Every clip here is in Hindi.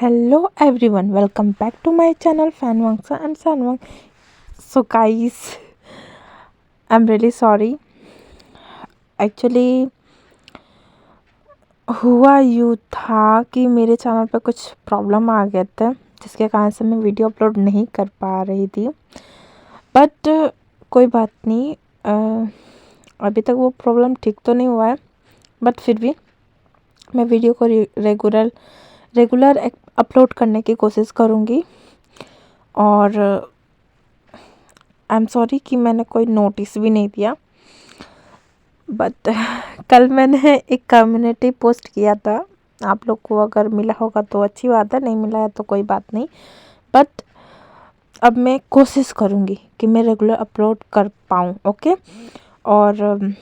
Hello everyone, welcome back to my channel Fanwangsa and Sanwang. So guys, I'm really sorry. Actually हुआ यूँ था कि मेरे चैनल पे कुछ प्रॉब्लम आ गए थे जिसके कारण से मैं वीडियो अपलोड नहीं कर पा रही थी। बट कोई बात नहीं, अभी तक वो प्रॉब्लम ठीक तो नहीं हुआ है, बट फिर भी मैं वीडियो को रेगुलर अपलोड करने की कोशिश करूँगी। और आई एम सॉरी कि मैंने कोई नोटिस भी नहीं दिया, बट कल मैंने एक कम्युनिटी पोस्ट किया था। आप लोग को अगर मिला होगा तो अच्छी बात है, नहीं मिला है तो कोई बात नहीं। बट अब मैं कोशिश करूँगी कि मैं रेगुलर अपलोड कर पाऊँ, ओके। और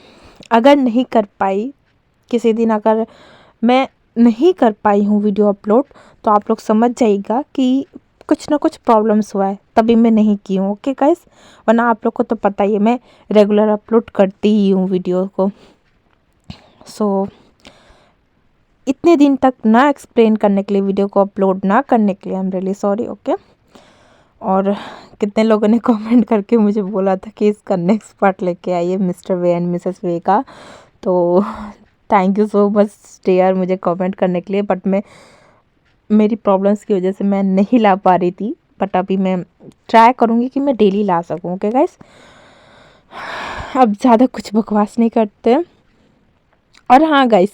अगर नहीं कर पाई किसी दिन, अगर मैं नहीं कर पाई हूँ वीडियो अपलोड, तो आप लोग समझ जाइएगा कि कुछ ना कुछ प्रॉब्लम्स हुआ है, तभी मैं नहीं की हूँ, ओके गाइस। वरना आप लोग को तो पता ही है, मैं रेगुलर अपलोड करती ही हूँ वीडियो को। सो इतने दिन तक ना एक्सप्लेन करने के लिए, वीडियो को अपलोड ना करने के लिए I am really sorry, okay. और कितने लोगों ने कमेंट करके मुझे बोला था कि इसका नेक्स्ट पार्ट लेके आइए Mr Way and Mrs Way का। तो thank you so much dear मुझे कमेंट करने के लिए। बट मेरी प्रॉब्लम्स की वजह से मैं नहीं ला पा रही थी, बट अभी मैं ट्राई करूँगी कि मैं डेली ला सकूँ, ओके गाइस। अब ज़्यादा कुछ बकवास नहीं करते। और हाँ गाइस,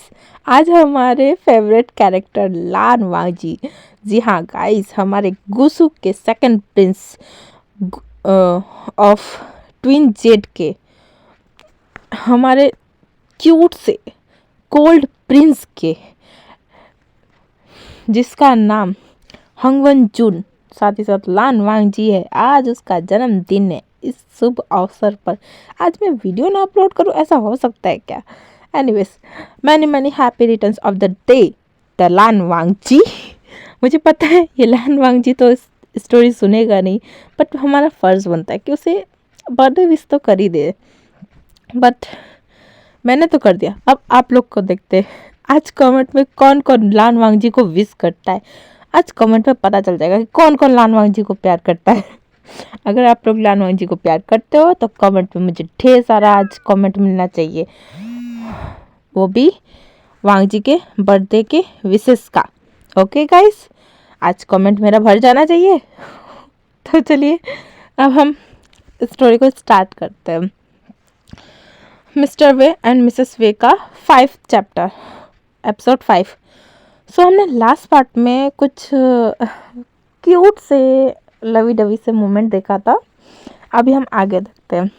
आज हमारे फेवरेट कैरेक्टर लान वांगजी, जी हाँ गाइस, हमारे गुसु के second Prince of twin Z के, हमारे क्यूट से कोल्ड प्रिंस के, जिसका नाम हंगवन जून साथ ही साथ लान वांगजी है, आज उसका जन्मदिन है। इस शुभ अवसर पर आज मैं वीडियो ना अपलोड करूं, ऐसा हो सकता है क्या? Anyways, many happy returns of the day the Lan Wangji. मुझे पता है ये लान वांगजी तो इस स्टोरी सुनेगा नहीं, बट हमारा फ़र्ज़ बनता है कि उसे बर्थडे विश तो कर ही दे। बट मैंने तो कर दिया, अब आप लोग को देखते हैं आज कमेंट में कौन कौन लान वांगजी को विश करता है। आज कमेंट में पता चल जाएगा कि कौन कौन लान वांगजी को प्यार करता है। अगर आप लोग लान वांगजी को प्यार करते हो तो कमेंट में मुझे ढेर सारा आज कमेंट मिलना चाहिए, वो भी वांगजी के बर्थडे के विशेष का, ओके गाइस। आज कमेंट मेरा भर जाना चाहिए। तो चलिए अब हम स्टोरी को स्टार्ट करते हैं। Mister Way and Mrs Way का 5th चैप्टर, एपिसोड 5। सो हमने लास्ट पार्ट में कुछ क्यूट से लवी डवी से मोमेंट देखा था। अभी हम आगे देखते हैं।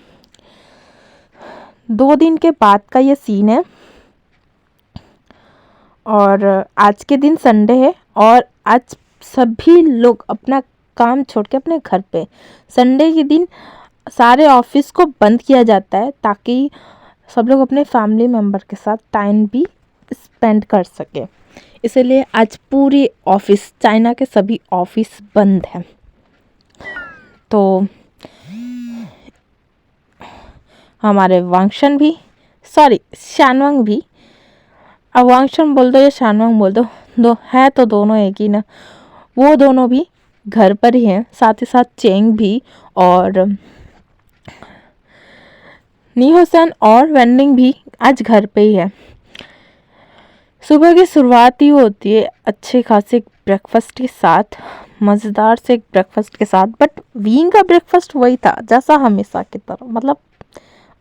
2 दिन के बाद का ये सीन है और आज के दिन संडे है और आज सभी लोग अपना काम छोड़ के अपने घर पे, संडे के दिन सारे ऑफिस को बंद किया जाता है ताकि सब लोग अपने फैमिली मेम्बर के साथ टाइम भी स्पेंड कर सके। इसलिए आज पूरी ऑफिस, चाइना के सभी ऑफिस बंद हैं। तो हमारे वांगशन भी, सॉरी शानवांग भी, अब वांगशन बोल दो या शानवांग बोल दो, दो है तो दोनों एक ही ना, वो दोनों भी घर पर ही हैं। साथ ही साथ चेंग भी और नीहोसन और वेंडिंग भी आज घर पे ही है। सुबह की शुरुआत ही होती है अच्छे खासे ब्रेकफास्ट के साथ, मज़ेदार से एक ब्रेकफास्ट के साथ। बट वीइंग का ब्रेकफास्ट वही था जैसा हमेशा की तरह, मतलब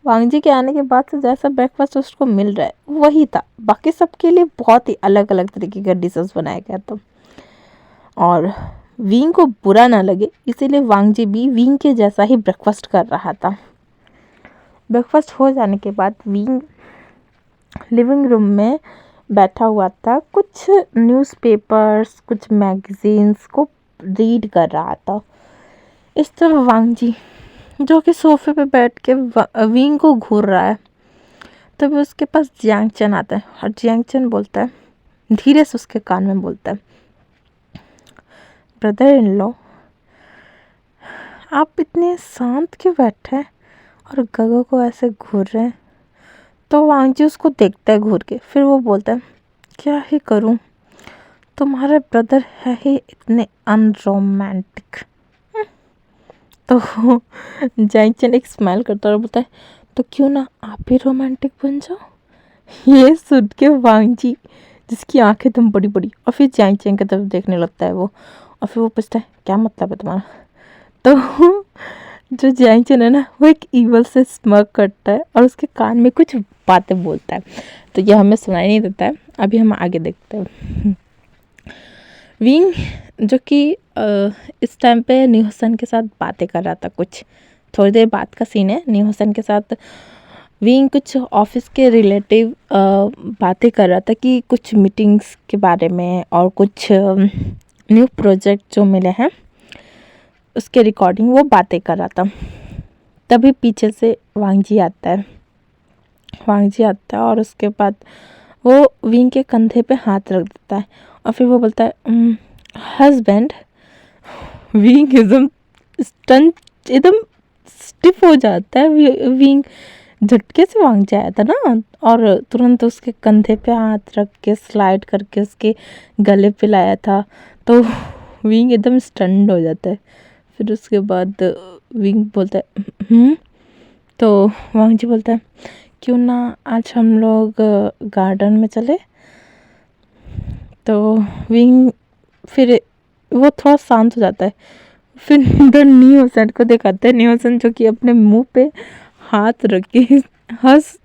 वांगजी के आने के बाद से जैसा ब्रेकफास्ट उसको मिल रहा है वही था। बाकी सबके लिए बहुत ही अलग अलग तरीके का डिशेस बनाया गया था और वीइंग को बुरा ना लगे इसीलिए वांगजी भी वीइंग के जैसा ही ब्रेकफास्ट कर रहा था। ब्रेकफास्ट हो जाने के बाद वीइंग लिविंग रूम में बैठा हुआ था, कुछ न्यूज़पेपर्स, कुछ मैगजीन्स को रीड कर रहा था। इस तरह वांगजी जो कि सोफे पे बैठ के वीइंग को घूर रहा है, तभी उसके पास जियांगचन आता है और जियांगचन बोलता है, धीरे से उसके कान में बोलता है, ब्रदर इन लॉ, आप इतने शांत क्यों बैठे हैं और गगो को ऐसे घूर रहे हैं? तो वांगजी उसको देखता है घूर के, फिर वो बोलता है, क्या ही करूं, तुम्हारे ब्रदर है ही इतने अनरोमांटिक। तो जैंचन एक स्माइल करता है और बोलता है, तो क्यों ना आप भी रोमांटिक बन जाओ। ये सुन के वांगजी, जिसकी आंखें एकदम बड़ी बड़ी, और फिर जैंचन की तरफ देखने लगता है वो, और फिर वो पूछता है क्या मतलब है तुम्हारा। तो जो जैंचन है ना, वो एक ईवल से स्मर्क करता है और उसके कान में कुछ बातें बोलता है। तो ये हमें सुनाई नहीं देता है। अभी हम आगे देखते हैं। विंग जो कि इस टाइम पे न्यूहसन के साथ बातें कर रहा था। कुछ थोड़ी देर बाद का सीन है। न्यूहसन के साथ विंग कुछ ऑफिस के रिलेटिव बातें कर रहा था कि कुछ मीटिंग्स के बारे में और कुछ न्यू प्रोजेक्ट जो मिले हैं उसके रिकॉर्डिंग वो बातें कर रहा था। तभी पीछे से वांगजी आता है और उसके बाद वो विंग के कंधे पे हाथ रख देता है और फिर वो बोलता है हस्बैंड। विंग एकदम स्टिफ हो जाता है। विंग झटके से वांगजी आया था ना, और तुरंत उसके कंधे पे हाथ रख के स्लाइड करके उसके गले पे लाया था। तो विंग एकदम स्टन्ड हो जाता है। फिर उसके बाद विंग बोलता है तो वांगजी बोलता है क्यों ना आज हम लोग गार्डन में चले। तो विंग फिर वो थोड़ा शांत हो जाता है। फिर न्यूहसन को दिखाते हैं। न्यूहसन जो कि अपने मुंह पे हाथ रख के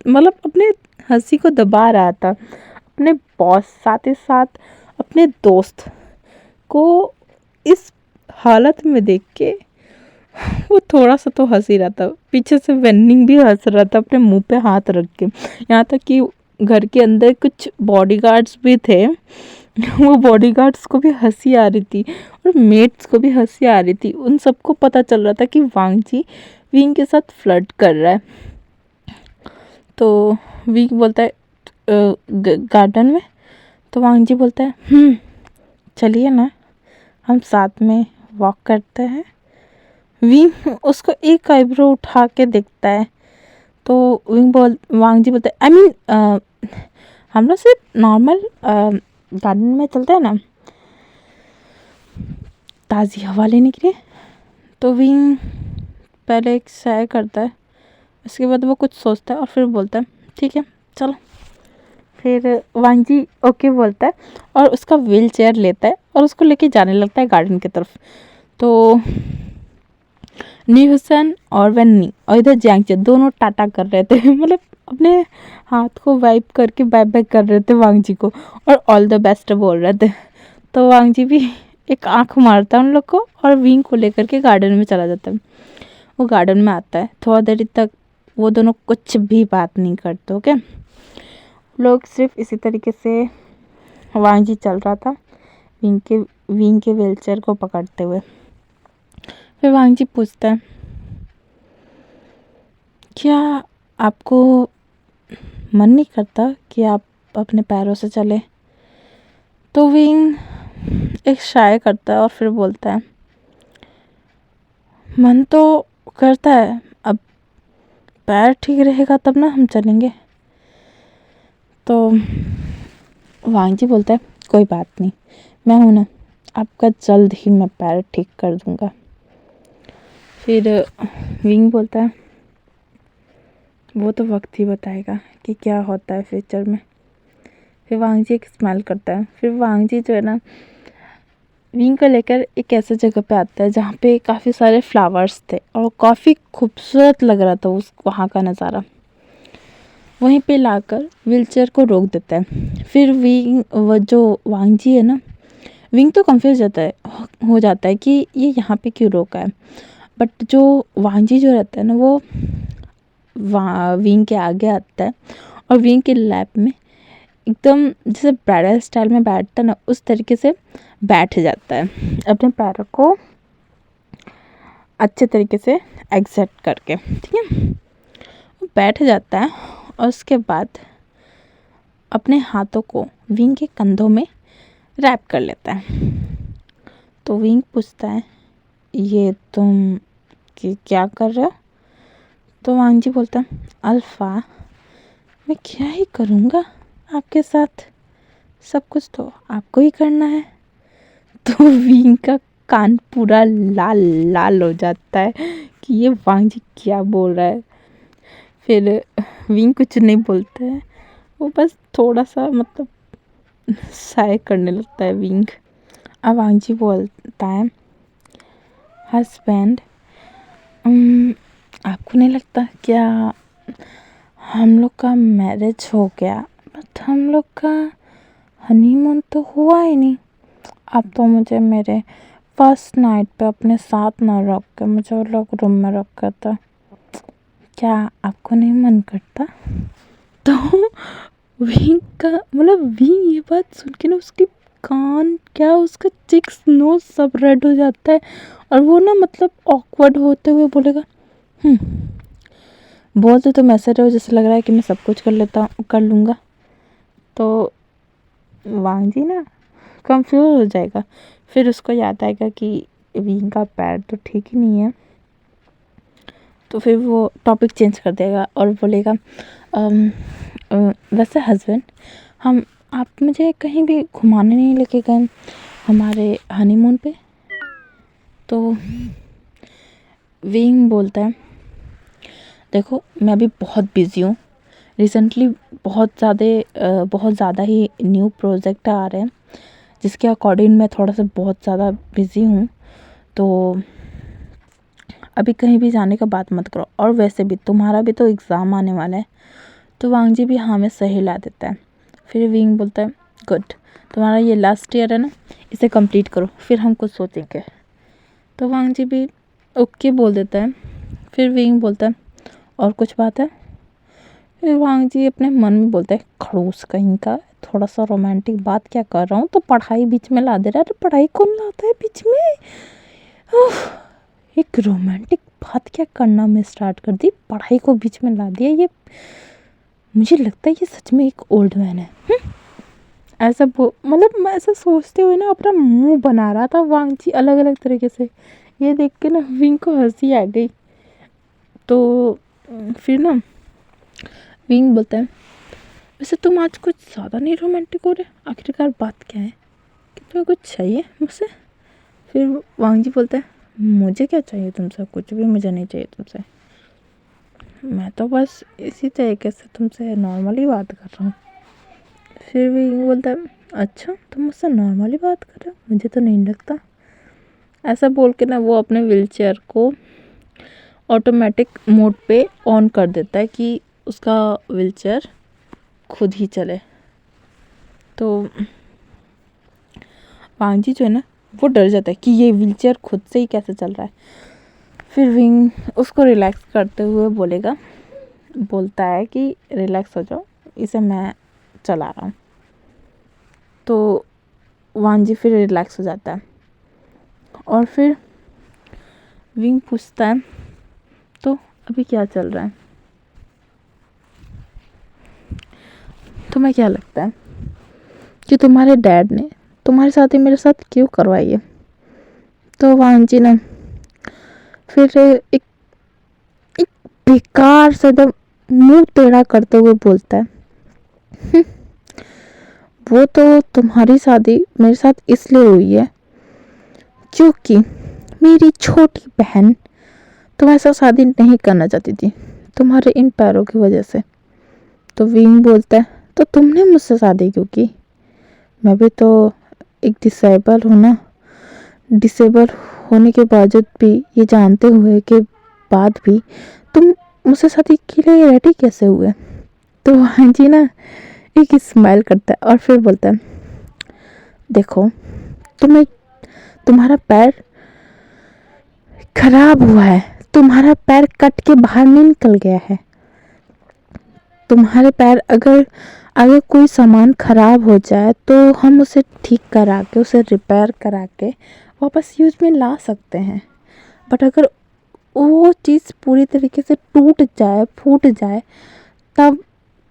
मतलब अपने हंसी को दबा रहा था। अपने बॉस साथ ही साथ अपने दोस्त को इस हालत में देख के वो थोड़ा सा तो हंस ही रहा था। पीछे से वेनिंग भी हंस रहा था अपने मुंह पे हाथ रख के। यहाँ तक कि घर के अंदर कुछ बॉडीगार्ड्स भी थे। वो बॉडीगार्ड्स को भी हंसी आ रही थी और मेट्स को भी हंसी आ रही थी। उन सबको पता चल रहा था कि वांगजी विंग के साथ फ्लर्ट कर रहा है। तो विंग बोलता है गार्डन में। तो वांगजी बोलता है चलिए ना, हम साथ में वॉक करते हैं। विंग उसको एक आईब्रो उठा के देखता है। तो वांगजी बोलता है आई मीन हम लोग सिर्फ नॉर्मल गार्डन में चलते हैं ना ताज़ी हवा लेने के लिए। तो विंग पहले एक सैर करता है, उसके बाद वो कुछ सोचता है और फिर बोलता है ठीक है चलो। फिर वांगजी ओके बोलता है और उसका व्हील चेयर लेता है और उसको लेके जाने लगता है गार्डन की तरफ। तो न्यूहसन और वेन्नी और इधर जैंगचन दोनों टाटा कर रहे थे मतलब अपने हाथ को वाइप करके बाय बाय कर रहे थे वांगजी को और ऑल द बेस्ट बोल रहे थे। तो वांगजी भी एक आंख मारता है उन लोग को और विंग को लेकर के गार्डन में चला जाता है। वो गार्डन में आता है। थोड़ा देर तक वो दोनों कुछ भी बात नहीं करते। ओके, लोग सिर्फ इसी तरीके से वांगजी चल रहा था विंग के व्हीलचेयर को पकड़ते हुए। फिर वांगजी पूछता है क्या आपको मन नहीं करता कि आप अपने पैरों से चले। तो विंग एक शाय करता है और फिर बोलता है मन तो करता है, अब पैर ठीक रहेगा तब ना हम चलेंगे। तो वांगजी बोलता है कोई बात नहीं, मैं हूं ना, आपका जल्द ही मैं पैर ठीक कर दूंगा। फिर विंग बोलता है वो तो वक्त ही बताएगा कि क्या होता है फ्यूचर में। फिर वांगजी एक स्माइल करता है। फिर वांगजी जो है ना विंग को लेकर एक ऐसे जगह पे आता है जहाँ पे काफ़ी सारे फ्लावर्स थे और काफ़ी खूबसूरत लग रहा था उस वहाँ का नज़ारा। वहीं पे लाकर व्हीलचेयर को रोक देता है। फिर विंग वो जो वांगजी है ना, विंग तो कंफ्यूज हो जाता है कि ये यहाँ पे क्यों रोका है। बट जो वांगजी जो रहता है ना वो विंग के आगे आता है और विंग के लैप में एकदम जैसे ब्राइडल स्टाइल में बैठता है ना उस तरीके से बैठ जाता है, अपने पैरों को अच्छे तरीके से एग्जैक्ट करके। ठीक है, वो बैठ जाता है और उसके बाद अपने हाथों को विंग के कंधों में रैप कर लेता है। तो विंग पूछता है ये तुम क्या कर रहे हो। तो वांगजी बोलता है अल्फा मैं क्या ही करूँगा आपके साथ, सब कुछ तो आपको ही करना है। तो विंग का कान पूरा लाल लाल हो जाता है कि ये वांग जी क्या बोल रहा है। फिर विंग कुछ नहीं बोलता है, वो बस थोड़ा सा मतलब साय करने लगता है विंग। अब वांग जी बोलता है, हस्बैंड आपको नहीं लगता क्या हम लोग का मैरिज हो गया, बट हम लोग का हनीमून तो हुआ ही नहीं। अब तो मुझे मेरे फर्स्ट नाइट पे अपने साथ ना रख के मुझे वो लोग रूम में रखा था, क्या आपको नहीं मन करता? तो विंग का मतलब विंग ये बात सुन के ना उसकी कान क्या उसका चिक्स नोज सब रेड हो जाता है और वो ना मतलब ऑकवर्ड होते हुए बोलेगा, बोलते तो ऐसे रहो जैसे लग रहा है कि मैं सब कुछ कर लूँगा। तो वांग जी ना कंफ्यूज हो जाएगा। फिर उसको याद आएगा कि विंग का पैर तो ठीक ही नहीं है। तो फिर वो टॉपिक चेंज कर देगा और बोलेगा, वैसे हस्बैंड आप मुझे कहीं भी घुमाने नहीं लेके गए हमारे हनीमून पे। तो विंग बोलता है, देखो मैं अभी बहुत बिज़ी हूँ, रिसेंटली बहुत ज़्यादा ही न्यू प्रोजेक्ट आ रहे हैं जिसके अकॉर्डिंग मैं थोड़ा सा बहुत ज़्यादा बिज़ी हूँ, तो अभी कहीं भी जाने का बात मत करो, और वैसे भी तुम्हारा भी तो एग्ज़ाम आने वाला है। तो वांग जी भी हाँ में सही ला देता है। फिर विंग बोलता है, गुड, तुम्हारा ये लास्ट ईयर है ना, इसे कंप्लीट करो फिर हम कुछ सोचेंगे। तो वांग जी भी ओके बोल देता है। फिर विंग बोलता है, और कुछ बात है? फिर वांग जी अपने मन में बोलता है, खड़ूस कहीं का, थोड़ा सा रोमांटिक बात क्या कर रहा हूँ तो पढ़ाई बीच में ला दे रहा है। अरे पढ़ाई कौन लाता है बीच में? एक रोमांटिक बात क्या करना मैं स्टार्ट कर दी, पढ़ाई को बीच में ला दिया। ये मुझे लगता है ये सच में एक ओल्ड मैन है। ऐसा मतलब मैं ऐसा सोचते हुए ना अपना मुंह बना रहा था वांग जी अलग अलग तरीके से। ये देख के ना विंग को हंसी आ गई। तो फिर ना विंग बोलता है, वैसे तुम आज कुछ ज़्यादा नहीं रोमांटिक हो रहे, आखिरकार बात क्या है कि तुम्हें कुछ चाहिए मुझसे? फिर वांग जी बोलता है, मुझे क्या चाहिए तुमसे? कुछ भी मुझे नहीं चाहिए तुमसे, मैं तो बस इसी तरीके से तुमसे नॉर्मली बात कर रहा हूँ। फिर विंग बोलता है, अच्छा तुम मुझसे नॉर्मली बात कर रहे हो, मुझे तो नहीं लगता। ऐसा बोल के ना वो अपने व्हीलचेयर को ऑटोमेटिक मोड पे ऑन कर देता है कि उसका व्हीलचेयर खुद ही चले। तो वांग जी जो है ना वो डर जाता है कि ये व्हीलचेयर खुद से ही कैसे चल रहा है। फिर विंग उसको रिलैक्स करते हुए बोलता है कि रिलैक्स हो जाओ, इसे मैं चला रहा हूँ। तो वांग जी फिर रिलैक्स हो जाता है और फिर विंग पूछता है, तो अभी क्या चल रहा है? तुम्हें क्या लगता है कि तुम्हारे डैड ने तुम्हारी शादी मेरे साथ क्यों करवाई है? तो वांग जी ने फिर एक बेकार से एकदम मुंह टेढ़ा करते हुए बोलता है, वो तो तुम्हारी शादी मेरे साथ इसलिए हुई है क्योंकि मेरी छोटी बहन तुम्हारे साथ शादी नहीं करना चाहती थी तुम्हारे इन पैरों की वजह से। तो विंग बोलता है, तो तुमने मुझसे शादी क्यों की? मैं भी तो एक डिसेबल हूँ ना। डिसेबल होने के बावजूद भी, ये जानते हुए के बाद भी तुम मुझसे शादी के लिए रेडी कैसे हुए? तो हाँ जी ना एक स्माइल करता है और फिर बोलता है, देखो तुम्हारा पैर खराब हुआ है, तुम्हारा पैर कट के बाहर नहीं निकल गया है। तुम्हारे पैर अगर कोई सामान खराब हो जाए तो हम उसे ठीक करा के, उसे रिपेयर करा के वापस यूज में ला सकते हैं, बट अगर वो चीज़ पूरी तरीके से टूट जाए, फूट जाए, तब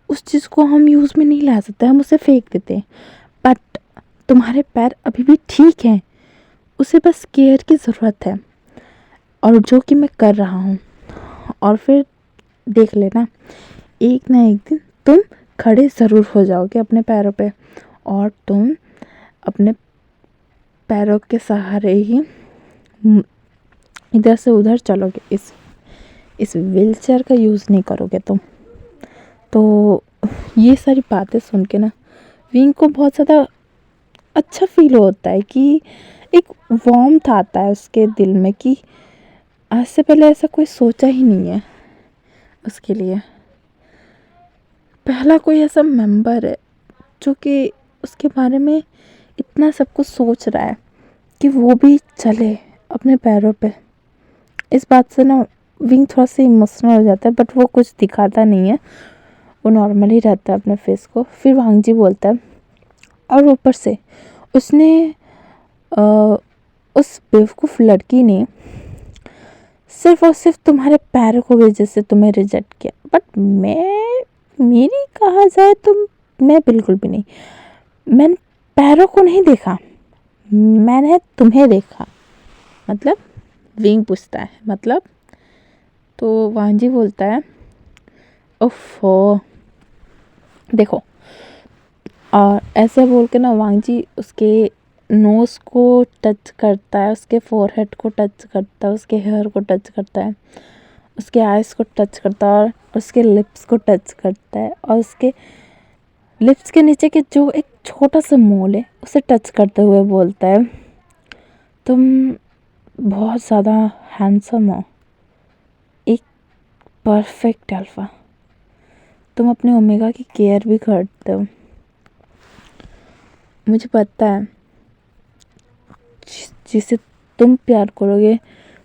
उस चीज़ को हम यूज़ में नहीं ला सकते, हम उसे फेंक देते हैं। बट तुम्हारे पैर अभी भी ठीक हैं, उसे बस केयर की ज़रूरत है, और जो कि मैं कर रहा हूँ। और फिर देख लेना, एक ना एक दिन तुम खड़े ज़रूर हो जाओगे अपने पैरों पे, और तुम अपने पैरों के सहारे ही इधर से उधर चलोगे, इस व्हीलचेयर का यूज़ नहीं करोगे तुम। तो ये सारी बातें सुन के ना विंग को बहुत ज़्यादा अच्छा फील होता है कि एक वार्मथ आता है उसके दिल में कि आज से पहले ऐसा कोई सोचा ही नहीं है उसके लिए। पहला कोई ऐसा मेंबर है जो कि उसके बारे में इतना सब कुछ सोच रहा है कि वो भी चले अपने पैरों पे। इस बात से ना विंग थोड़ा सा इमोशनल हो जाता है, बट वो कुछ दिखाता नहीं है, वो नॉर्मल ही रहता है अपने फेस को। फिर वांग जी बोलता है, और ऊपर से उसने उस बेवकूफ़ लड़की ने सिर्फ और सिर्फ तुम्हारे पैरों को वजह से तुम्हें रिजेक्ट किया, बट मेरी कहा जाए तो मैं बिल्कुल भी नहीं। मैंने पैरों को नहीं देखा, मैंने तुम्हें देखा। मतलब विंग पूछता है मतलब, तो वांग जी बोलता है ओफो देखो। और ऐसे बोल के ना वांग जी उसके नोज़ को टच करता है, उसके फोरहेड को टच करता है, उसके हेयर को टच करता है, उसके आइज़ को टच करता है और उसके लिप्स को टच करता है, और उसके लिप्स के नीचे के जो एक छोटा सा मोल है उसे टच करते हुए बोलता है, तुम बहुत ज़्यादा हैंडसम हो, एक परफेक्ट अल्फ़ा। तुम अपने ओमेगा की केयर भी करते हो। मुझे पता है जिसे तुम प्यार करोगे,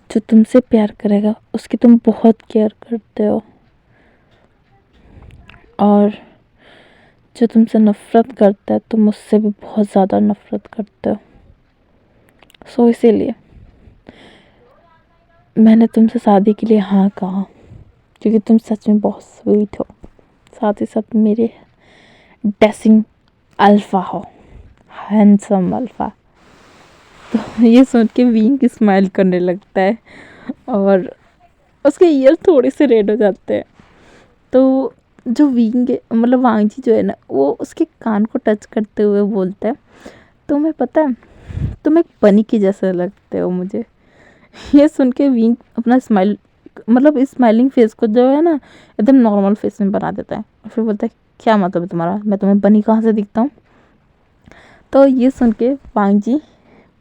जो तुमसे प्यार करेगा उसकी तुम बहुत केयर करते हो, और जो तुमसे नफ़रत करता है तुम उससे भी बहुत ज़्यादा नफ़रत करते हो। सो इसीलिए मैंने तुमसे शादी के लिए हाँ कहा, क्योंकि तुम सच में बहुत स्वीट हो, साथ ही साथ मेरे डैशिंग अल्फ़ा हो, हैंडसम अल्फ़ा। तो ये सुन के विंग स्माइल करने लगता है और उसके ईयर थोड़े से रेड हो जाते हैं। तो जो विंग मतलब वांग जी जो है ना, वो उसके कान को टच करते हुए बोलता है, तुम्हें पता है तुम एक बनी के जैसे लगते हो मुझे। ये सुन के विंग अपना स्माइल मतलब स्माइलिंग फेस को जो है ना एकदम नॉर्मल फेस में बना देता है, और फिर बोलता है क्या मतलब है तुम्हारा, मैं तुम्हें बनी कहाँ से दिखता हूँ। तो ये सुन के वांग जी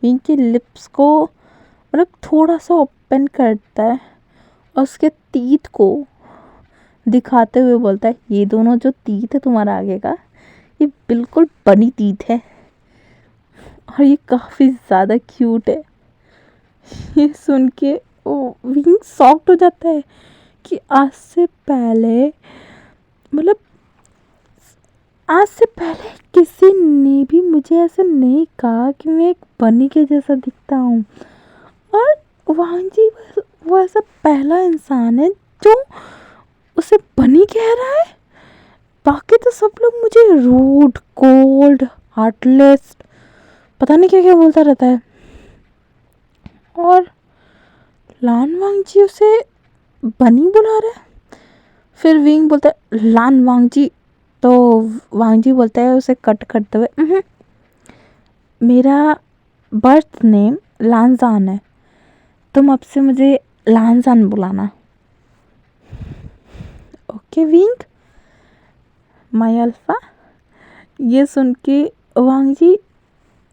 विंग के लिप्स को मतलब थोड़ा सा ओपन करता है और उसके टीथ को दिखाते हुए बोलता है, ये दोनों जो टीथ है तुम्हारा आगे का, ये बिल्कुल बनी टीथ है और ये काफ़ी ज़्यादा क्यूट है। ये सुन के वो विंग सॉफ्ट हो जाता है कि आज से पहले किसी ने भी मुझे ऐसे नहीं कहा कि मैं एक बनी के जैसा दिखता हूँ। और वांग जी वो ऐसा पहला इंसान है जो उसे बनी कह रहा है। बाकी तो सब लोग मुझे रूड, कोल्ड, हार्टलेस, पता नहीं क्या क्या बोलता रहता है, और लान वांग जी उसे बनी बुला रहा है। फिर विंग बोलता है लान वांग जी, तो वांग जी बोलता है उसे कट करते हुए, मेरा बर्थ नेम लानजान है, तुम अब से मुझे लानजान बुलाना। Okay wing my alpha. ये सुन के वांग जी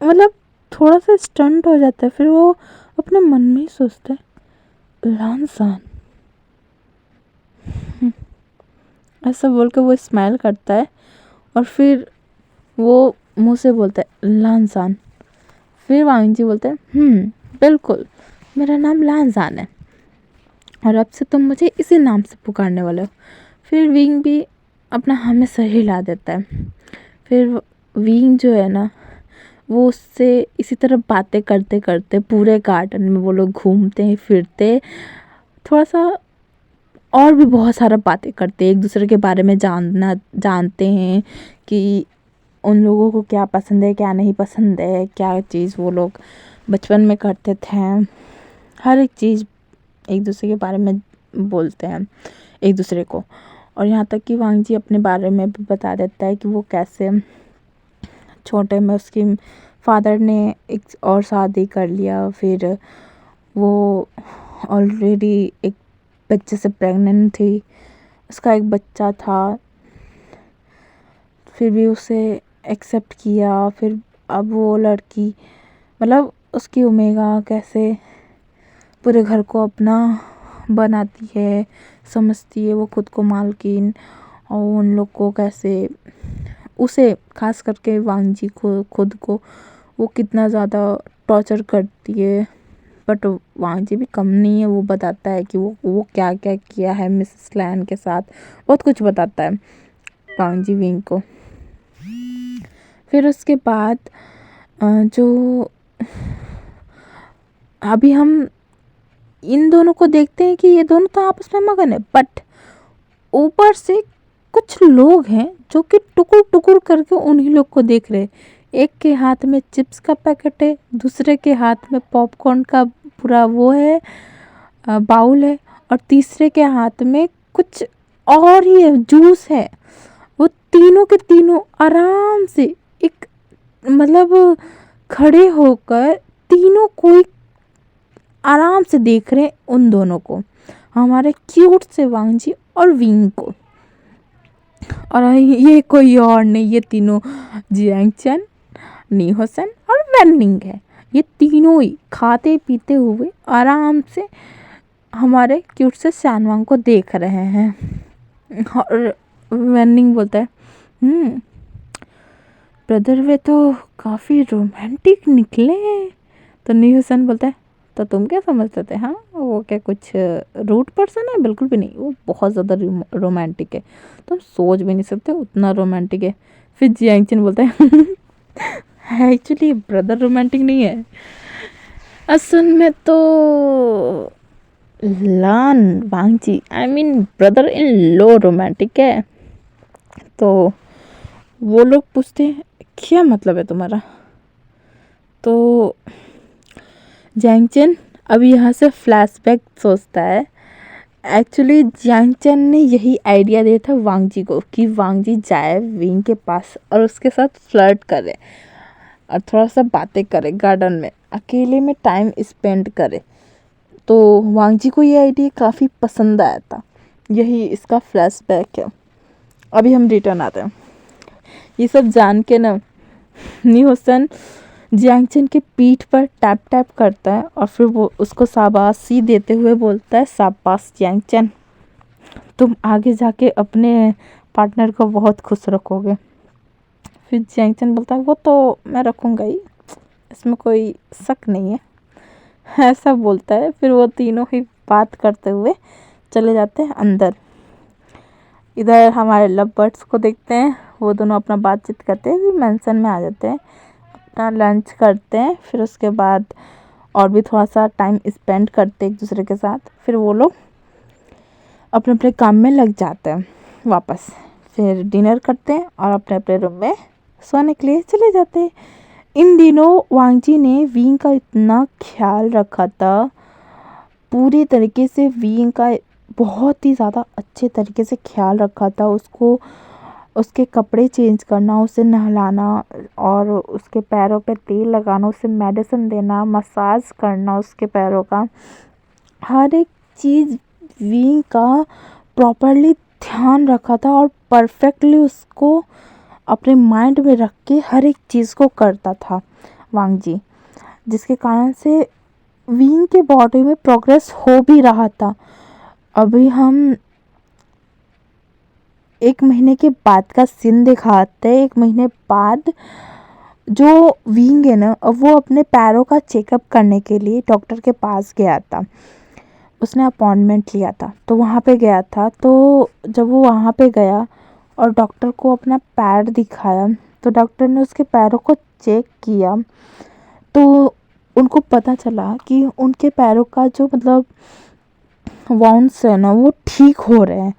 मतलब थोड़ा सा स्टंट हो जाता है, फिर वो अपने मन में ही सोचता है लानजान, ऐसा बोल के वो स्माइल करता है और फिर वो मुंह से बोलता है लानजान। फिर वांग जी बोलते हैं बिल्कुल, मेरा नाम लानजान है और अब से तुम मुझे इसी नाम से पुकारने वाले हो। फिर विंग भी अपना हमें हिला देता है। फिर विंग जो है ना वो उससे इसी तरह बातें करते करते पूरे गार्डन में वो लोग घूमते हैं फिरते, थोड़ा सा और भी बहुत सारा बातें करते हैं, एक दूसरे के बारे में जानते हैं कि उन लोगों को क्या पसंद है क्या नहीं पसंद है, क्या चीज़ वो लोग बचपन में करते थे, हर एक चीज़ एक दूसरे के बारे में बोलते हैं एक दूसरे को। और यहाँ तक कि वांग जी अपने बारे में भी बता देता है कि वो कैसे छोटे में उसकी फादर ने एक और शादी कर लिया, फिर वो ऑलरेडी एक बच्चे से प्रेग्नेंट थी, उसका एक बच्चा था, फिर भी उसे एक्सेप्ट किया। फिर अब वो लड़की मतलब उसकी ओमेगा कैसे पूरे घर को अपना बनाती है, समझती है वो खुद को मालकिन, और उन लोग को कैसे उसे खास करके वांगजी को खुद को वो कितना ज़्यादा टॉर्चर करती है। बट वांगजी भी कम नहीं है, वो बताता है कि वो क्या क्या किया है मिसेस लैन के साथ, बहुत कुछ बताता है वांगजी विंग को। फिर उसके बाद जो अभी हम इन दोनों को देखते हैं कि ये दोनों तो आपस में मगन है, बट ऊपर से कुछ लोग हैं जो कि टुकुर टुकुर करके उन्हीं लोग को देख रहे हैं। एक के हाथ में चिप्स का पैकेट है, दूसरे के हाथ में पॉपकॉर्न का पूरा वो है बाउल है, और तीसरे के हाथ में कुछ और ही है, जूस है। वो तीनों के तीनों आराम से एक मतलब खड़े होकर तीनों कोई आराम से देख रहे हैं उन दोनों को, हमारे क्यूट से वांगजी और विंग को। और ये कोई और नहीं, ये तीनों जियांग चैन, नीहो सन और वेनिंग है। ये तीनों ही खाते पीते हुए आराम से हमारे क्यूट से सैनवांग को देख रहे हैं। और वेनिंग बोलता है ब्रदर वे तो काफ़ी रोमांटिक निकले हैं। तो नीहो सन बोलता है तो तुम क्या समझते थे, हाँ वो क्या कुछ रूड पर्सन है? बिल्कुल भी नहीं, वो बहुत ज़्यादा रोमांटिक है, तुम सोच भी नहीं सकते उतना रोमांटिक है। फिर जियांग चैन बोलता है एक्चुअली ब्रदर रोमांटिक नहीं है, असल में तो Lan Wangji I mean brother in law romantic है। तो वो लोग पूछते हैं क्या मतलब है तुम्हारा? तो जियांग चैन अभी यहाँ से फ्लैशबैक सोचता है। एक्चुअली जियांग चैन ने यही आइडिया दिया था वांगजी को कि वांगजी जाए विंग के पास और उसके साथ फ्लर्ट करे और थोड़ा सा बातें करे, गार्डन में अकेले में टाइम स्पेंड करे। तो वांगजी को ये आइडिया काफ़ी पसंद आया था, यही इसका फ्लैशबैक है। अभी हम रिटर्न आते हैं। ये सब जान के ना नीहो सन जियांग चैन के पीठ पर टैप टैप करता है और फिर वो उसको शाबाशी देते हुए बोलता है शाबाश जियांग चैन, तुम आगे जाके अपने पार्टनर को बहुत खुश रखोगे। फिर जियांग चैन बोलता है वो तो मैं रखूँगा ही, इसमें कोई शक नहीं है, ऐसा बोलता है। फिर वो तीनों ही बात करते हुए चले जाते हैं अंदर। इधर हमारे लव बर्ड्स को देखते हैं, वो दोनों अपना बातचीत करते हैं, फिर मेंशन में आ जाते हैं, अपना लंच करते हैं, फिर उसके बाद और भी थोड़ा सा टाइम स्पेंड करते हैं एक दूसरे के साथ। फिर वो लोग अपने अपने काम में लग जाते हैं वापस, फिर डिनर करते हैं और अपने अपने रूम में सोने के लिए चले जाते हैं। इन दिनों वांगजी ने विंग का इतना ख्याल रखा था, पूरी तरीके से विंग का बहुत ही ज़्यादा अच्छे तरीके से ख्याल रखा था। उसको उसके कपड़े चेंज करना, उसे नहलाना और उसके पैरों पे तेल लगाना, उसे मेडिसिन देना, मसाज करना उसके पैरों का, हर एक चीज़ विंग का प्रॉपरली ध्यान रखा था और परफेक्टली उसको अपने माइंड में रख के हर एक चीज़ को करता था वांगजी, जिसके कारण से विंग के बॉडी में प्रोग्रेस हो भी रहा था। अभी हम 1 महीने के बाद का सीन दिखाते हैं। 1 महीने बाद जो विंग है ना, अब वो अपने पैरों का चेकअप करने के लिए डॉक्टर के पास गया था। उसने अपॉइंटमेंट लिया था तो वहाँ पे गया था। तो जब वो वहाँ पे गया और डॉक्टर को अपना पैर दिखाया तो डॉक्टर ने उसके पैरों को चेक किया, तो उनको पता चला कि उनके पैरों का जो मतलब वाउंड्स है ना वो ठीक हो रहे हैं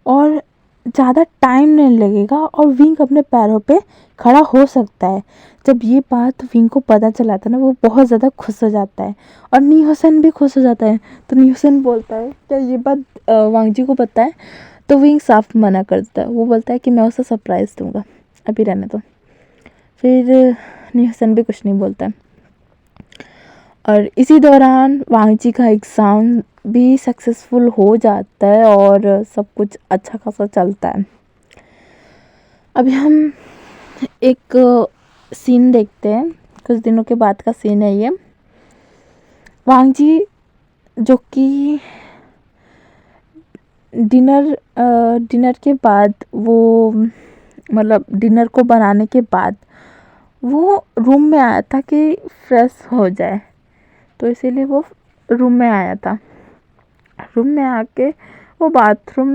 और ज़्यादा टाइम नहीं लगेगा और विंग अपने पैरों पे खड़ा हो सकता है। जब ये बात विंग को पता चला था ना, वो बहुत ज़्यादा खुश हो जाता है और नीहो सन भी खुश हो जाता है। तो नीहो सन बोलता है क्या ये बात वांगजी को पता है? तो विंग साफ मना करता है, वो बोलता है कि मैं उसे सरप्राइज़ दूंगा, अभी रहने दो। फिर न्यूसन भी कुछ नहीं बोलता है। और इसी दौरान वांगजी का एग्ज़ाम भी सक्सेसफुल हो जाता है और सब कुछ अच्छा खासा चलता है। अभी हम एक सीन देखते हैं, कुछ दिनों के बाद का सीन है ये। वांगजी जो कि डिनर के बाद वो मतलब डिनर को बनाने के बाद वो रूम में आया था कि फ्रेश हो जाए, तो इसीलिए वो रूम में आया था। रूम में आके वो बाथरूम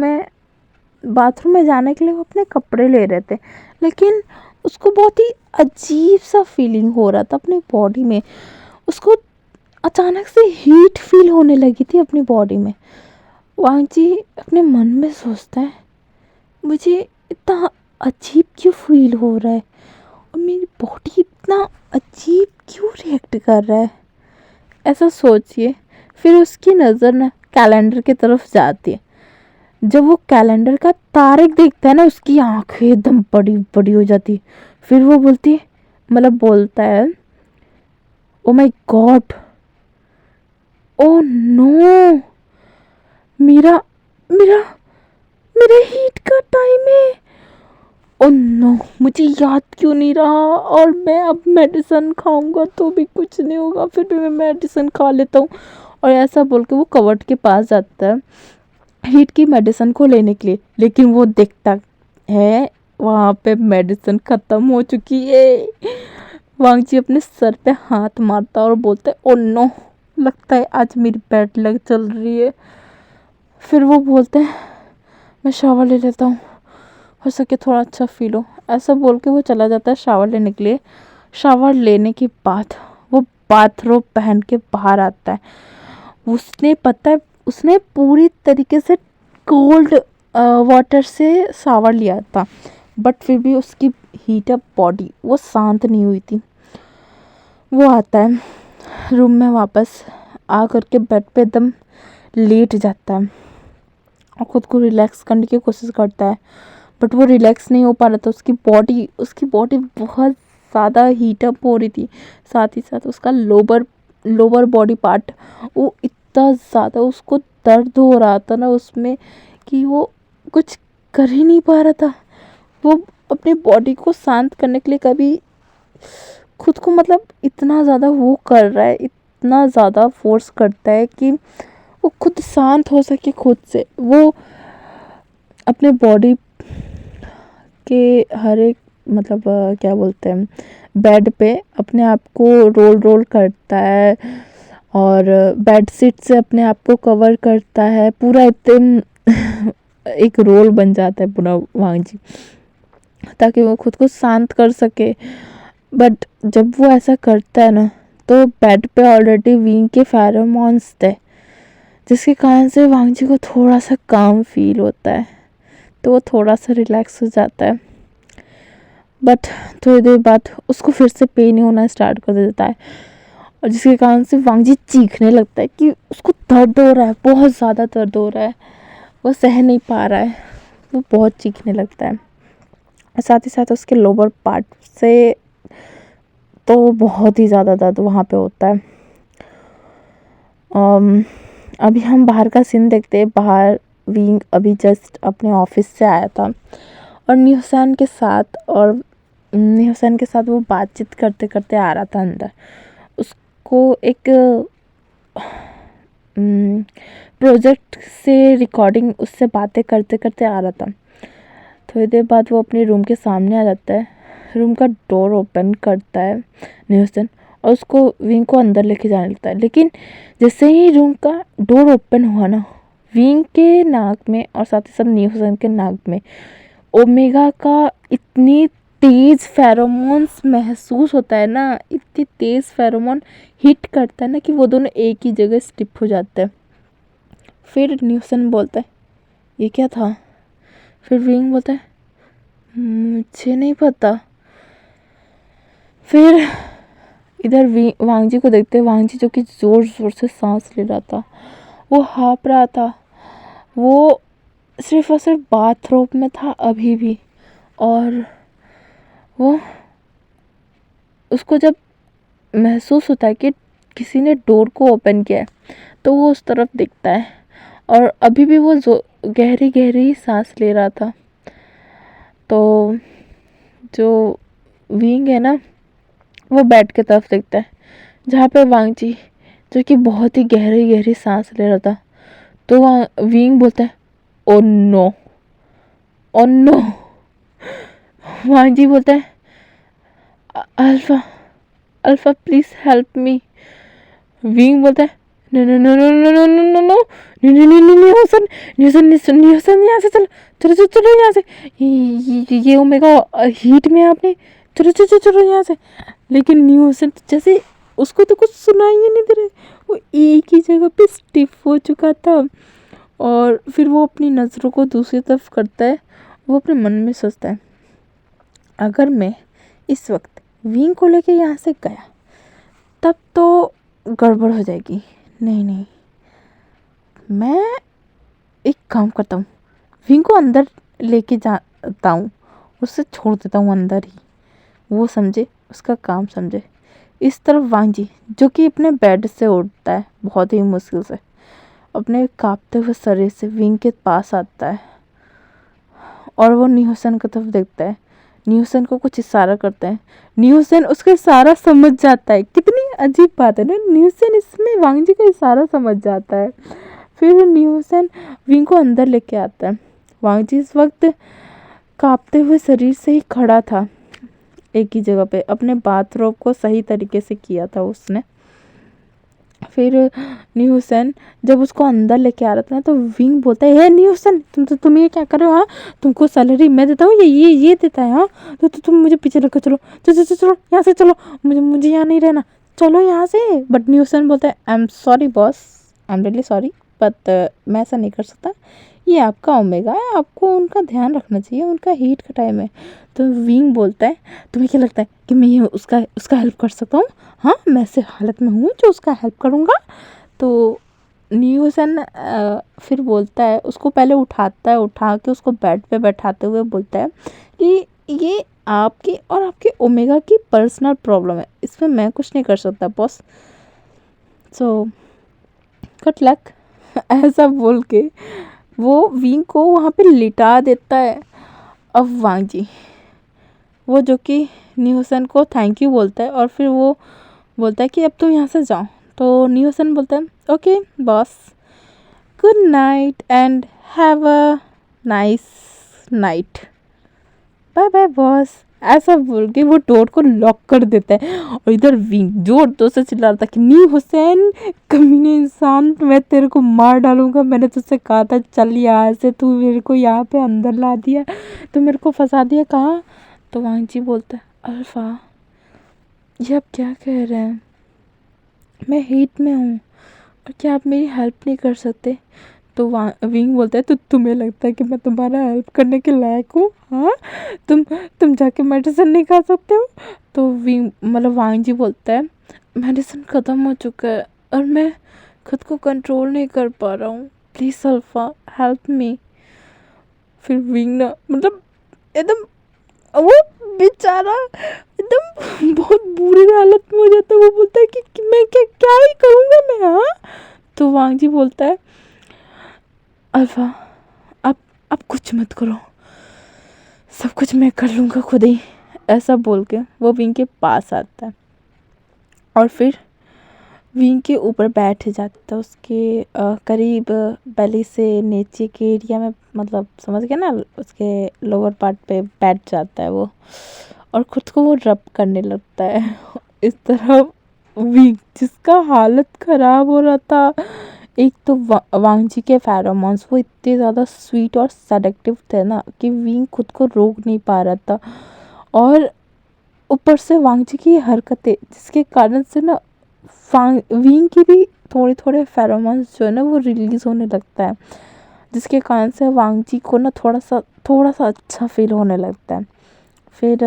में जाने के लिए वो अपने कपड़े ले रहे थे, लेकिन उसको बहुत ही अजीब सा फीलिंग हो रहा था अपनी बॉडी में। उसको अचानक से हीट फील होने लगी थी अपनी बॉडी में। वांगजी अपने मन में सोचता है, मुझे इतना अजीब क्यों फील हो रहा है और मेरी बॉडी इतना अजीब क्यों रिएक्ट कर रहा है, ऐसा सोचिए। फिर उसकी नज़र ना कैलेंडर की तरफ जाती है। जब वो कैलेंडर का तारीख देखता है ना, उसकी आंखें एकदम बड़ी बड़ी हो जाती। फिर वो बोलता है, oh my God, oh no, मेरा मेरा मेरा हीट का टाइम है। ओ नो, मुझे याद क्यों नहीं रहा, और मैं अब मेडिसिन खाऊंगा तो भी कुछ नहीं होगा, फिर भी मैं मेडिसिन खा लेता हूँ। और ऐसा बोल के वो कवर्ड के पास जाता है हीट की मेडिसिन को लेने के लिए, लेकिन वो देखता है वहाँ पे मेडिसिन ख़त्म हो चुकी है। वांगजी अपने सर पे हाथ मारता है और बोलता है, ओ नो, लगता है आज मेरी बैड लक चल रही है। फिर वो बोलते हैं, मैं शावर ले लेता हूँ, हो सके थोड़ा अच्छा फील हो। ऐसा बोल के वो चला जाता है शावर लेने के लिए। शावर लेने के बाद वो बाथरोब पहन के बाहर आता है। उसने पूरी तरीके से कोल्ड वाटर से शावर लिया था, बट फिर भी उसकी हीट अप बॉडी वो शांत नहीं हुई थी। वो आता है रूम में वापस आ करके बेड पे एकदम लेट जाता है और ख़ुद को रिलैक्स करने की कोशिश करता है, बट वो रिलैक्स नहीं हो पा रहा था। उसकी बॉडी बहुत ज़्यादा हीटअप हो रही थी। साथ ही साथ उसका लोअर बॉडी पार्ट वो इतना ज़्यादा उसको दर्द हो रहा था ना उसमें, कि वो कुछ कर ही नहीं पा रहा था। वो अपनी बॉडी को शांत करने के लिए कभी खुद को इतना ज़्यादा वो कर रहा है, इतना ज़्यादा फोर्स करता है कि वो खुद शांत हो सके खुद से। वो अपने बॉडी के हर एक क्या बोलते हैं, बेड पे अपने आप को रोल करता है और बेड शीट से अपने आप को कवर करता है। पूरा एकदम एक रोल बन जाता है पूरा वांगजी, ताकि वो खुद को शांत कर सके। बट जब वो ऐसा करता है ना, तो बेड पे ऑलरेडी विंग के फेरोमोन्स थे, जिसके कारण से वांगजी को थोड़ा सा काम फील होता है, तो वो थोड़ा सा रिलैक्स हो जाता है। बट थोड़ी देर बाद उसको फिर से पेन होना स्टार्ट कर देता है, और जिसके कारण से वांगजी चीखने लगता है कि उसको दर्द हो रहा है, बहुत ज़्यादा दर्द हो रहा है, वो सह नहीं पा रहा है। वो बहुत चीखने लगता है। और साथ ही साथ उसके लोअर पार्ट से तो बहुत ही ज़्यादा दर्द वहाँ पे होता है। अभी हम बाहर का सीन देखते हैं। बाहर विंग अभी जस्ट अपने ऑफिस से आया था और न्यूसन के साथ वो बातचीत करते करते आ रहा था अंदर। उसको एक प्रोजेक्ट से रिकॉर्डिंग उससे बातें करते करते आ रहा था। थोड़ी देर बाद वो अपने रूम के सामने आ जाता है। रूम का डोर ओपन करता है न्यूसन और उसको विंग को अंदर लेके जाने लगता है। लेकिन जैसे ही रूम का डोर ओपन हुआ ना, विंग के नाक में और साथ ही साथ न्यूसन के नाक में ओमेगा का इतनी तेज़ फेरोमोन्स महसूस होता है ना, इतनी तेज़ फेरोमोन हिट करता है ना, कि वो दोनों एक ही जगह स्टिप हो जाते हैं। फिर न्यूसन बोलता है, ये क्या था? फिर विंग बोलता है, मुझे नहीं पता। फिर इधर वांगजी को देखते हैं। वांगजी जो कि ज़ोर ज़ोर से सांस ले रहा था, वो हाँफ रहा था, वो सिर्फ और सिर्फ बाथरूम में था अभी भी, और वो उसको जब महसूस होता है कि किसी ने डोर को ओपन किया है, तो वो उस तरफ देखता है और अभी भी वो गहरी गहरी सांस ले रहा था। तो जो विंग है ना, वो बेड की तरफ देखता है जहाँ पे वांगजी जो कि बहुत ही गहरी गहरी सांस ले रहा था। तो वहाँ विंग बोलता है, oh no, oh no. Wangji बोलता है, alpha, alpha please help me. विंग बोलता है, no no no no no no no no no न्यूसन न्यूसन न्यूसन न्यूसन यहाँ से चलो, चलो चलो चलो यहाँ से, ये ओमेगा हीट में आपने, चलो चलो चलो चलो यहाँ से। लेकिन न्यूसन जैसे उसको तो कुछ सुनाई ही नहीं दे रहा, वो एक ही जगह पे स्टिफ हो चुका था। और फिर वो अपनी नज़रों को दूसरी तरफ करता है। वो अपने मन में सोचता है, अगर मैं इस वक्त विंग को लेके यहाँ से गया तब तो गड़बड़ हो जाएगी। नहीं नहीं, मैं एक काम करता हूँ, विंग को अंदर लेके जाता हूँ, उससे छोड़ देता हूँ अंदर ही, वो समझे, उसका काम समझे। इस तरफ वांजी जो कि अपने बेड से उठता है बहुत ही मुश्किल से, अपने कांपते हुए शरीर से विंग के पास आता है और वो न्यूसन की तरफ देखता है। न्यूसन को कुछ इशारा करता है, न्यूसन उसका इशारा समझ जाता है। कितनी अजीब बात है ना, न्यूसन इसमें वांगजी का इशारा समझ जाता है। फिर न्यूसन विंग को अंदर लेके आता है। वांगजी इस वक्त कांपते हुए शरीर से ही खड़ा था एक ही जगह पे, अपने बाथरोब को सही तरीके से किया था उसने। फिर न्यूसन जब उसको अंदर लेके आ रहा था ना, तो विंग बोलता है, न्यूसन तुम ये क्या कर रहे हो? हाँ, तुमको सैलरी मैं देता हूँ, ये देता है। हाँ, तो तुम मुझे पीछे रखो, चलो चलो चलो चलो यहाँ से चलो, मुझे यहाँ नहीं रहना, चलो यहाँ से। बट न्यूसन बोलता है, I am sorry boss, I am really sorry, but मैं ऐसा नहीं कर सकता, ये आपका ओमेगा है, आपको उनका ध्यान रखना चाहिए, उनका हीट का टाइम है। तो विंग बोलता है, तुम्हें क्या लगता है कि मैं ये उसका हेल्प कर सकता हूँ? हाँ, मैं ऐसे हालत में हूँ जो उसका हेल्प करूँगा। तो न्यूसन फिर बोलता है, उसको पहले उठाता है, उठा के उसको बेड पे बैठाते हुए बोलता है कि ये आपकी और आपके ओमेगा की पर्सनल प्रॉब्लम है, इसमें मैं कुछ नहीं कर सकता बॉस, सो गुड लक। ऐसा बोल के वो विंग को वहाँ पे लिटा देता है। अब वांगजी वो जो कि न्यूसन को थैंक यू बोलता है और फिर वो बोलता है कि अब तुम यहाँ से जाओ। तो न्यूसन बोलता है, okay boss, good night and have a nice night, bye bye boss. ऐसा बोल के वो डोर को लॉक कर देता है। और इधर विंग जोर जोर से चिल्ला रहा था कि नी हुसैन, कमीने इंसान, मैं तेरे को मार डालूंगा, मैंने तुझसे कहा था चल यहाँ से, तू मेरे को यहाँ पे अंदर ला दिया, तू मेरे को फंसा दिया। कहाँ? तो वांगजी बोलता है, अल्फा ये आप क्या कह रहे हैं, मैं हीट में हूँ और क्या आप मेरी हेल्प नहीं कर सकते? तो विंग बोलता है, तो तुम्हें लगता है कि मैं तुम्हारा हेल्प करने के लायक हूँ? हाँ, तुम जाके मेडिसिन नहीं खा सकते हो? तो विंग मतलब वांगजी बोलता है, मेडिसिन ख़त्म हो चुका है और मैं खुद को कंट्रोल नहीं कर पा रहा हूँ, प्लीज़ अल्फा हेल्प मी। फिर विंग ना मतलब एकदम, वो बेचारा एकदम बहुत बुरी हालत में हो जाता है। वो बोलता है कि मैं क्या क्या ही करूँगा मैं? हाँ। तो वांगजी बोलता है, अल्फा आप कुछ मत करो, सब कुछ मैं कर लूँगा खुद ही। ऐसा बोल के वो विंग के पास आता है और फिर विंग के ऊपर बैठ जाता है, उसके करीब बेली से नीचे के एरिया में, मतलब समझ गया ना, उसके लोअर पार्ट पे बैठ जाता है वो और खुद को वो रब करने लगता है। इस तरह विंग जिसका हालत ख़राब हो रहा था, एक तो वांगजी के फेरोमोन्स वो इतने ज़्यादा स्वीट और सेडक्टिव थे ना कि विंग खुद को रोक नहीं पा रहा था। और ऊपर से वांगजी की हरकतें जिसके कारण से ना विंग की भी थोड़े थोड़े फेरोमोन्स जो है ना वो रिलीज़ होने लगता है, जिसके कारण से वांगजी को ना थोड़ा सा अच्छा फील होने लगता है। फिर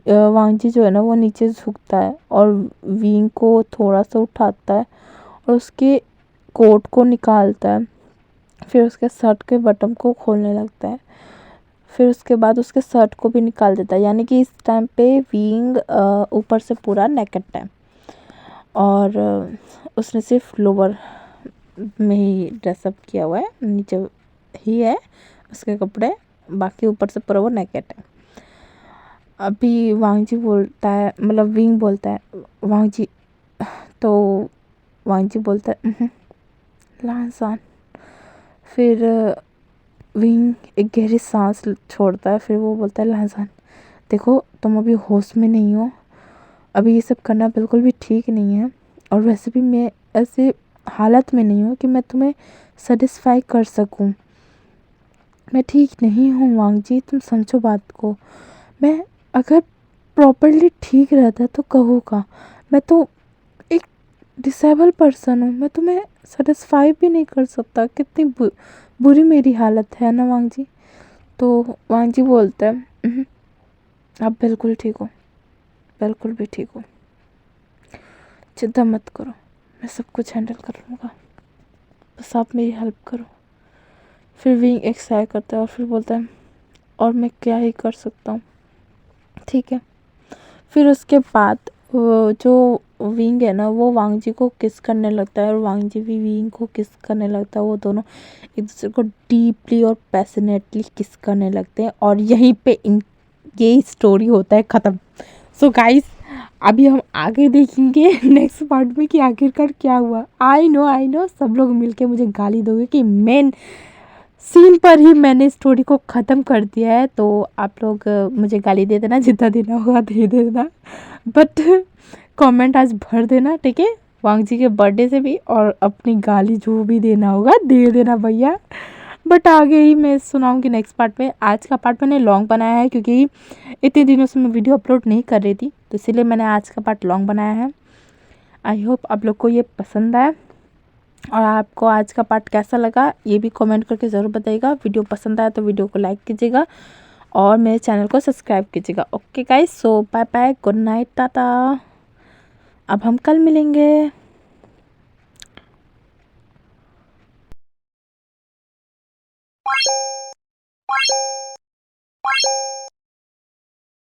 वांगजी जो है ना वो नीचे झुकता है और विंग को थोड़ा सा उठाता है और उसके कोट को निकालता है, फिर उसके शर्ट के बटन को खोलने लगता है। फिर उसके बाद उसके शर्ट को भी निकाल देता है, यानी कि इस टाइम पे विंग ऊपर से पूरा नेकेड है और उसने सिर्फ लोअर में ही ड्रेसअप किया हुआ है, नीचे ही है उसके कपड़े, बाकी ऊपर से पूरा वो नेकेड है। अभी वांग जी बोलता है, मतलब विंग बोलता है वांग जी, तो वांग जी बोलता है लांसान। फिर विंग एक गहरी सांस छोड़ता है, फिर वो बोलता है लांसान देखो तुम अभी होश में नहीं हो, अभी ये सब करना बिल्कुल भी ठीक नहीं है, और वैसे भी मैं ऐसे हालत में नहीं हूँ कि मैं तुम्हें सेटिस्फाई कर सकूँ। मैं ठीक नहीं हूँ वांग जी, तुम समझो बात को। मैं अगर प्रॉपरली ठीक रहता तो कहूँगा, मैं तो एक डिसेबल पर्सन हूँ, मैं तुम्हें सेटिस्फाई भी नहीं कर सकता। कितनी बुरी मेरी हालत है ना वांग जी। तो वांग जी बोलते हैं आप बिल्कुल ठीक हो, बिल्कुल भी ठीक हो, चिंता मत करो, मैं सब कुछ हैंडल कर लूँगा, बस आप मेरी हेल्प करो। फिर विंग एक साय करता है और फिर बोलता है और मैं क्या ही कर सकता हूँ, ठीक है। फिर उसके बाद वो जो विंग है ना वो वांग जी को किस करने लगता है और वांग जी भी विंग को किस करने लगता है। वो दोनों एक दूसरे को डीपली और पैशनेटली किस करने लगते हैं और यहीं पे ये स्टोरी होता है ख़त्म। सो गाइस अभी हम आगे देखेंगे नेक्स्ट पार्ट में कि आखिरकार क्या हुआ। आई नो सब लोग मिलके मुझे गाली दोगे कि मेन सीन पर ही मैंने स्टोरी को ख़त्म कर दिया है, तो आप लोग मुझे गाली दे देना, जितना देना होगा दे देना, बट कमेंट आज भर देना, ठीक है। वांग जी के बर्थडे से भी और अपनी गाली जो भी देना होगा दे देना भैया। बट आगे ही मैं सुनाऊंगी नेक्स्ट पार्ट में। आज का पार्ट मैंने लॉन्ग बनाया है क्योंकि इतने दिनों से मैं वीडियो अपलोड नहीं कर रही थी, तो इसीलिए मैंने आज का पार्ट लॉन्ग बनाया है। आई होप आप लोग को ये पसंद आया और आपको आज का पार्ट कैसा लगा ये भी कमेंट करके ज़रूर बताइएगा। वीडियो पसंद आया तो वीडियो को लाइक कीजिएगा और मेरे चैनल को सब्सक्राइब कीजिएगा। Okay guys, so bye bye, good night, tata. अब हम कल मिलेंगे।